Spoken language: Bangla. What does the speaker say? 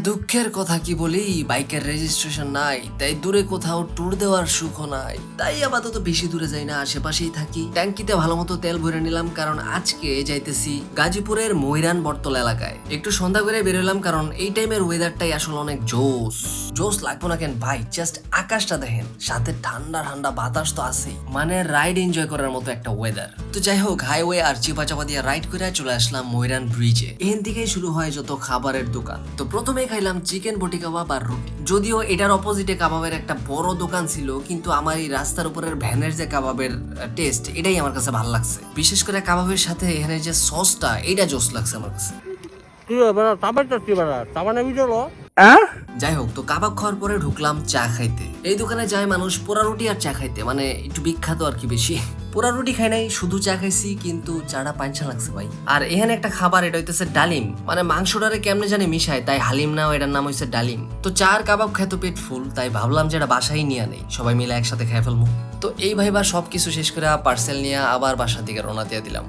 দুঃখের কথা কি বলি, বাইকের রেজিস্ট্রেশন নাই, তাই দূরে কোথাও ট্যুর দেওয়ার সুখও নাই। তাই আপাতত বেশি দূরে যাই না, আশেপাশেই থাকি। ট্যাঙ্কিতে ভালো মতো তেল ভরে নিলাম, কারণ আজকে যাইতেছি গাজীপুরের ময়রান বটতলা এলাকায়। একটু সন্ধ্যা করে বেরোলাম, কারণ এই টাইমের ওয়েদারটাই আসলে অনেক জোস। জোস লাগবো না কেন ভাই, জাস্ট আকাশটা দেখেন, সাথে ঠান্ডা ঠান্ডা বাতাস তো আছেই, মানে রাইড এনজয় করার মতো একটা ওয়েদার। তো যাই হোক, হাইওয়ে আর চিপা চাপা দিয়ে রাইড করে চলে আসলাম ময়রান ব্রিজে। এখান থেকেই শুরু হয় যত খাবারের দোকান। তো প্রথমে খাইলাম চিকেন বটি কাবাব আর রুটি। যদিও এটার অপোজিটে কাবাবের একটা বড় দোকান ছিল, কিন্তু আমার এই রাস্তার উপরের ভ্যানের যে কাবাবের টেস্ট, এটাই আমার কাছে ভালো লাগছে। বিশেষ করে কাবাবের সাথে এখানে যে সসটা, এটা জোস লাগছে আমার কাছে। যাই হোক, তো কাবাব খাওয়ার পরে ঢুকলাম চা খাইতে। এই দোকানে যায় মানুষ পোড়া রুটি আর চা খাইতে, মানে একটু বিখ্যাত আর কি বেশি। পোড়া রুটি খাই নাই, শুধু চা খাইছি, কিন্তু চাটা পাঞ্চা লাগছে ভাই। আর এখানে একটা খাবার, এটা হইতেছে ডালিম, মানে মাংসটারে কেমনে জানি মিশায়, তাই হালিম নাও, এটার নাম হইছে ডালিম। তো চা আর কাবাব খেতে পেট ফুল, তাই ভাবলাম যে এটা বাসায় নিয়ে নেই, সবাই মিলে একসাথে খেয়ে ফেলবো। তো এই ভাইবা সবকিছু শেষ করে পার্সেল নিয়ে আবার বাসার দিকে রওনা দিয়ে দিলাম।